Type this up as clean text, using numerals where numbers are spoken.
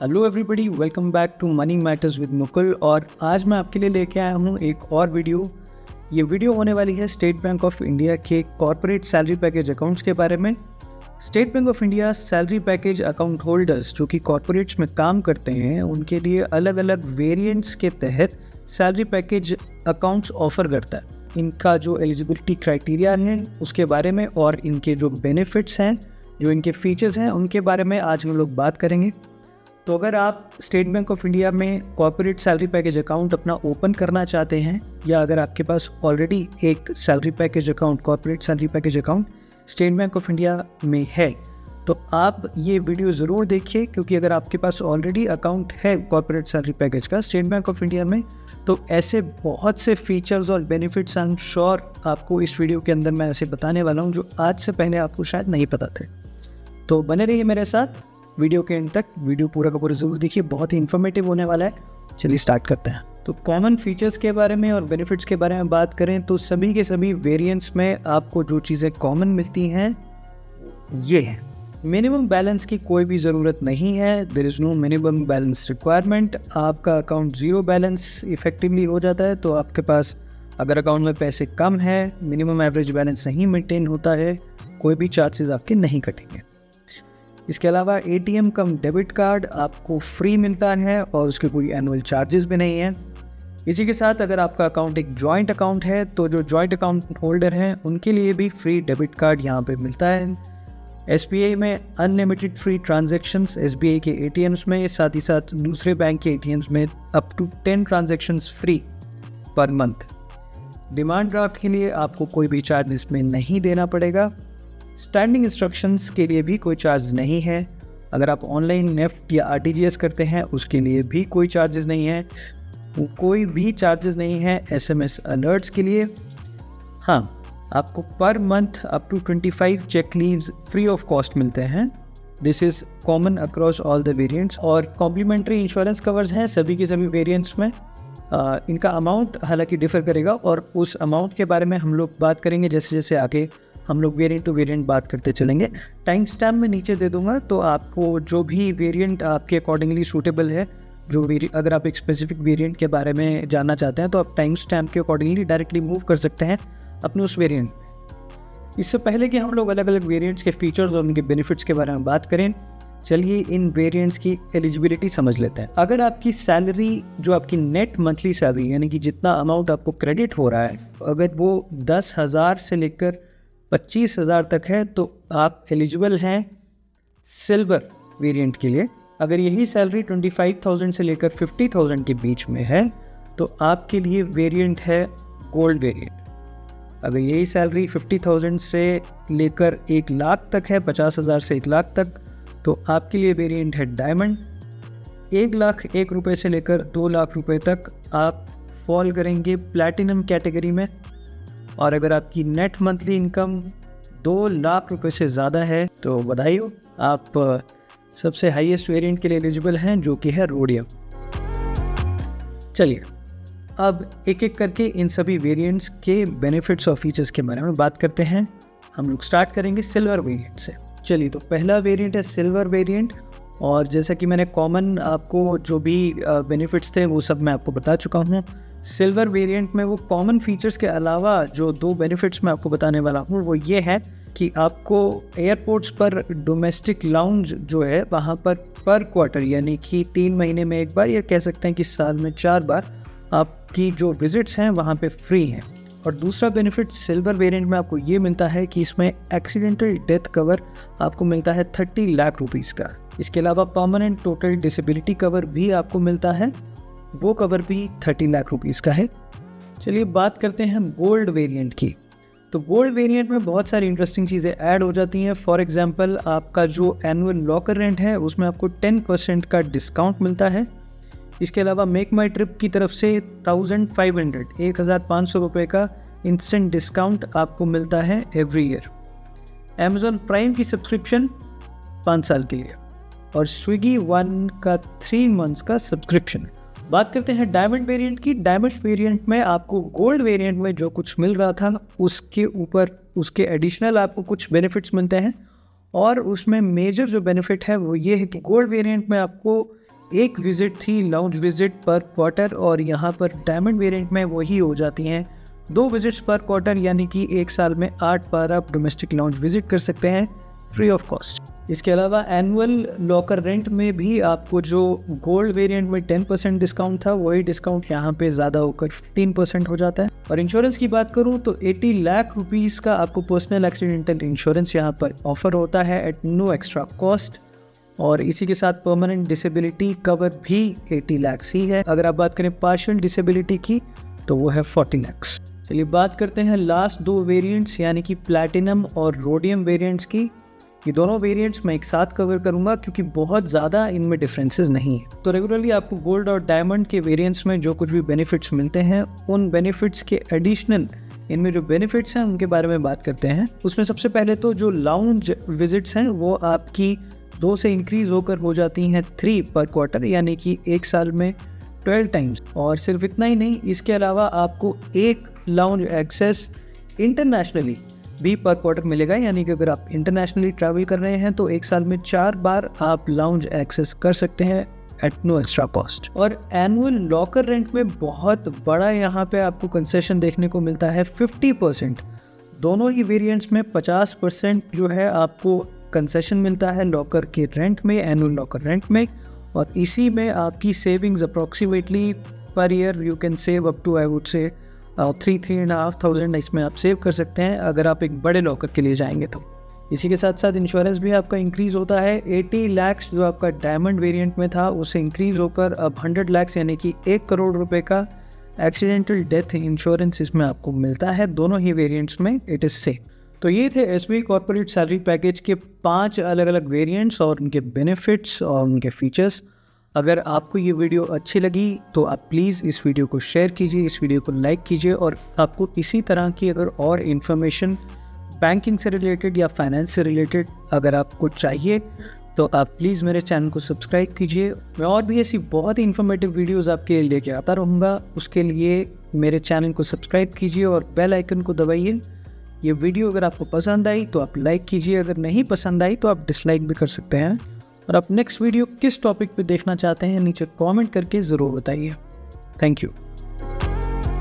Hello everybody, welcome back to Money Matters with Mukul. और आज मैं आपके लिए लेके आया हूँ एक और वीडियो। ये वीडियो होने वाली है स्टेट बैंक ऑफ इंडिया के कॉर्पोरेट सैलरी पैकेज अकाउंट्स के बारे में। State bank of India salary package account holders जो कि कॉर्पोरेट्स में काम करते हैं उनके लिए अलग अलग वेरिएंट्स के तहत सैलरी पैकेज अकाउंट्स ऑफर करता है। इनका जो एलिजिबिलिटी क्राइटेरिया है उसके बारे में और इनके जो बेनिफिट्स हैं, जो इनके फीचर्स हैं, उनके बारे में आज हम लोग बात करेंगे। तो अगर आप स्टेट बैंक ऑफ इंडिया में कॉर्पोरेट सैलरी पैकेज अकाउंट अपना ओपन करना चाहते हैं या अगर आपके पास ऑलरेडी एक salary package account, corporate salary package account state bank of India में है, तो आप ये वीडियो ज़रूर देखिए, क्योंकि अगर आपके पास ऑलरेडी अकाउंट है कॉर्पोरेट सैलरी पैकेज का स्टेट बैंक ऑफ इंडिया में, तो ऐसे बहुत से फीचर्स और बेनिफिट्स आई एम श्योर आपको इस वीडियो के अंदर मैं ऐसे बताने वाला हूँ जो आज से पहले आपको शायद नहीं पता थे। तो बने रहिए मेरे साथ वीडियो के एंड तक। वीडियो पूरा का पूरा जरूर देखिए, बहुत ही इन्फॉर्मेटिव होने वाला है। चलिए स्टार्ट करते हैं। तो कॉमन फीचर्स के बारे में और बेनिफिट्स के बारे में बात करें तो सभी के सभी वेरिएंट्स में आपको जो चीज़ें कॉमन मिलती हैं ये है। मिनिमम बैलेंस की कोई भी ज़रूरत नहीं है, there is no minimum balance requirement. आपका अकाउंट ज़ीरो बैलेंस इफेक्टिवली हो जाता है। तो आपके पास अगर अकाउंट में पैसे कम है, मिनिमम एवरेज बैलेंस नहीं मेंटेन होता है, कोई भी चार्जेस आपके नहीं कटेंगे। इसके अलावा एटीएम कम डेबिट कार्ड आपको फ्री मिलता है और उसके कोई एनुअल चार्जेस भी नहीं है। इसी के साथ अगर आपका अकाउंट एक जॉइंट अकाउंट है तो जो जॉइंट अकाउंट होल्डर हैं उनके लिए भी फ्री डेबिट कार्ड यहाँ पे मिलता है। एसबीआई में अनलिमिटेड फ्री ट्रांजैक्शंस एसबीआई के एटीएम्स में, साथ ही साथ दूसरे बैंक के एटीएम्स में up to 10 transactions free per month. Demand draft के लिए आपको कोई भी चार्ज इसमें नहीं देना पड़ेगा। स्टैंडिंग इंस्ट्रक्शंस के लिए भी कोई चार्ज नहीं है। अगर आप ऑनलाइन नेफ्ट या आरटीजीएस करते हैं उसके लिए भी कोई चार्जेस नहीं है। कोई भी चार्जेस नहीं है एसएमएस अलर्ट्स के लिए। हाँ, आपको per month up to 25 cheque leaves free of cost मिलते हैं। This is common across all the variants. और कॉम्प्लीमेंट्री इंश्योरेंस कवर्स हैं सभी के सभी वेरिएंट्स में। इनका अमाउंट हालांकि डिफर करेगा और उस अमाउंट के बारे में हम लोग बात करेंगे जैसे जैसे आगे हम लोग वेरिएंट टू वेरिएंट बात करते चलेंगे। टाइम स्टैम्प में नीचे दे दूंगा, तो आपको जो भी वेरिएंट आपके अकॉर्डिंगली सूटेबल है, जो अगर आप एक स्पेसिफिक वेरिएंट के बारे में जानना चाहते हैं तो आप टाइम स्टैम्प के अकॉर्डिंगली डायरेक्टली मूव कर सकते हैं अपने उस वेरिएंट। इससे पहले कि हम लोग अलग अलग वेरिएंट्स के फीचर्स और उनके बेनिफिट्स के बारे में बात करें, चलिए इन वेरिएंट्स की एलिजिबिलिटी समझ लेते हैं। अगर आपकी सैलरी, जो आपकी नेट मंथली सैलरी यानी कि जितना अमाउंट आपको क्रेडिट हो रहा है, अगर वो 10,000 से लेकर 25,000 तक है तो आप एलिजिबल हैं सिल्वर वेरिएंट के लिए। अगर यही सैलरी 25,000 से लेकर 50,000 के बीच में है तो आपके लिए वेरिएंट है गोल्ड वेरिएंट। अगर यही सैलरी 50,000 से लेकर 1 लाख तक है, 50,000 से 1 लाख तक, तो आपके लिए वेरिएंट है डायमंड। 1,01,000 रुपये से लेकर 2 लाख रुपये तक आप फॉल करेंगे प्लैटिनम कैटेगरी में। और अगर आपकी नेट मंथली इनकम 2 लाख रुपए से ज़्यादा है तो बधाई हो, आप सबसे हाईएस्ट वेरिएंट के लिए एलिजिबल हैं, जो कि है रोडियम। चलिए अब एक एक करके इन सभी वेरिएंट्स के बेनिफिट्स और फीचर्स के बारे में बात करते हैं। हम लोग स्टार्ट करेंगे सिल्वर वेरिएंट से। चलिए, तो पहला वेरिएंट है सिल्वर वेरिएंट। और जैसा कि मैंने कॉमन आपको जो भी बेनिफिट्स थे वो सब मैं आपको बता चुका हूँ। सिल्वर वेरिएंट में वो कॉमन फीचर्स के अलावा जो 2 बेनिफिट्स मैं आपको बताने वाला हूँ वो ये है कि आपको एयरपोर्ट्स पर डोमेस्टिक लाउंज जो है वहाँ पर क्वार्टर यानी कि 3 महीने में एक बार, या कह सकते हैं कि साल में 4 बार आपकी जो विजिट्स हैं वहाँ पे फ्री हैं। और दूसरा बेनिफिट सिल्वर वेरिएंट में आपको ये मिलता है कि इसमें एक्सीडेंटल डेथ कवर आपको मिलता है 30 लाख रुपीज़ का। इसके अलावा परमानेंट टोटल डिसेबिलिटी कवर भी आपको मिलता है, वो कवर भी 30 लाख रुपीज़ का है। चलिए बात करते हैं गोल्ड वेरिएंट की। तो गोल्ड वेरिएंट में बहुत सारी इंटरेस्टिंग चीज़ें ऐड हो जाती हैं। फॉर एग्जांपल, आपका जो एनुअल लॉकर रेंट है उसमें आपको 10% का डिस्काउंट मिलता है। इसके अलावा मेक माई ट्रिप की तरफ से 1,500 रुपये का इंस्टेंट डिस्काउंट आपको मिलता है एवरी ईयर। अमेज़ॉन प्राइम की सब्सक्रिप्शन 5 साल के लिए और स्विगी वन का 3 मंथ्स का सब्सक्रिप्शन। बात करते हैं डायमंड वेरिएंट की। डायमंड वेरिएंट में आपको गोल्ड वेरिएंट में जो कुछ मिल रहा था उसके ऊपर उसके एडिशनल आपको कुछ बेनिफिट्स मिलते हैं। और उसमें मेजर जो बेनिफिट है वो ये है कि गोल्ड वेरिएंट में आपको एक विजिट थी लाउंज विजिट पर क्वार्टर, और यहाँ पर डायमंड वेरिएंट में वही हो जाती हैं 2 विजिट्स पर क्वार्टर, यानी कि एक साल में 8 बार आप डोमेस्टिक लाउंज विजिट कर सकते हैं फ्री ऑफ कॉस्ट। इसके अलावा एनुअल लॉकर रेंट में भी आपको जो गोल्ड वेरिएंट में 10% डिस्काउंट था, वही डिस्काउंट यहाँ पे ज़्यादा होकर 15% हो जाता है। और इंश्योरेंस की बात करूँ तो 80 लाख रुपीज़ का आपको पर्सनल एक्सीडेंटल इंश्योरेंस यहाँ पर ऑफर होता है एट नो एक्स्ट्रा कॉस्ट, और इसी के साथ परमानेंट डिसेबिलिटी कवर भी 80 लाख ही है। अगर आप बात करें पार्शियल डिसेबिलिटी की तो वो है 40 लाख। चलिए बात करते हैं लास्ट 2 वेरिएंट्स यानी कि प्लैटिनम और रोडियम वेरिएंट्स की। ये दोनों वेरिएंट्स मैं एक साथ कवर करूंगा क्योंकि बहुत ज़्यादा इनमें डिफरेंसेस नहीं है। तो रेगुलरली आपको गोल्ड और डायमंड के वेरिएंट्स में जो कुछ भी बेनिफिट्स मिलते हैं, उन बेनिफिट्स के एडिशनल इनमें जो बेनिफिट्स हैं उनके बारे में बात करते हैं। उसमें सबसे पहले तो जो लाउंज विजिट्स हैं वो आपकी 2 से इंक्रीज़ होकर हो जाती हैं 3 पर क्वार्टर, यानी कि एक साल में 12 टाइम्स। और सिर्फ इतना ही नहीं, इसके अलावा आपको एक लाउंज एक्सेस इंटरनेशनली भी पर क्वार्टर मिलेगा, यानी कि अगर आप इंटरनेशनली ट्रैवल कर रहे हैं तो एक साल में 4 बार आप लाउंज एक्सेस कर सकते हैं एट नो एक्स्ट्रा कॉस्ट। और एनुअल लॉकर रेंट में बहुत बड़ा यहाँ पे आपको कंसेशन देखने को मिलता है 50%। दोनों ही वेरिएंट्स में 50% जो है आपको कंसेशन मिलता है लॉकर के रेंट में, एनुअल लॉकर रेंट में। और इसी में आपकी savings approximately per year you can save up to I would say 3,500 इसमें आप सेव कर सकते हैं अगर आप एक बड़े लॉकर के लिए जाएंगे तो। इसी के साथ साथ इंश्योरेंस भी आपका इंक्रीज़ होता है। 80 लाख जो आपका डायमंड वेरिएंट में था उससे इंक्रीज़ होकर अब 100 लाख यानी कि 1 करोड़ रुपए का एक्सीडेंटल डेथ इंश्योरेंस इसमें आपको मिलता है। दोनों ही वेरिएंट्स में इट इज़ सेम। तो ये थे एसबीआई कॉर्पोरेट सैलरी पैकेज के 5 अलग अलग वेरिएंट्स और उनके बेनिफिट्स और उनके फीचर्स। अगर आपको ये वीडियो अच्छी लगी तो आप प्लीज़ इस वीडियो को शेयर कीजिए, इस वीडियो को लाइक कीजिए, और आपको इसी तरह की अगर और इन्फॉर्मेशन बैंकिंग से रिलेटेड या फाइनेंस से रिलेटेड अगर आपको चाहिए तो आप प्लीज़ मेरे चैनल को सब्सक्राइब कीजिए। मैं और भी ऐसी बहुत ही इन्फॉर्मेटिव वीडियोज़ आपके लिए लेके आता रहूँगा। उसके लिए मेरे चैनल को सब्सक्राइब कीजिए और बेल आइकन को दबाइए। ये वीडियो अगर आपको पसंद आई तो आप लाइक कीजिए, अगर नहीं पसंद आई तो आप डिसलाइक भी कर सकते हैं। और आप नेक्स्ट वीडियो किस टॉपिक पे देखना चाहते हैं नीचे कमेंट करके ज़रूर बताइए। Thank you.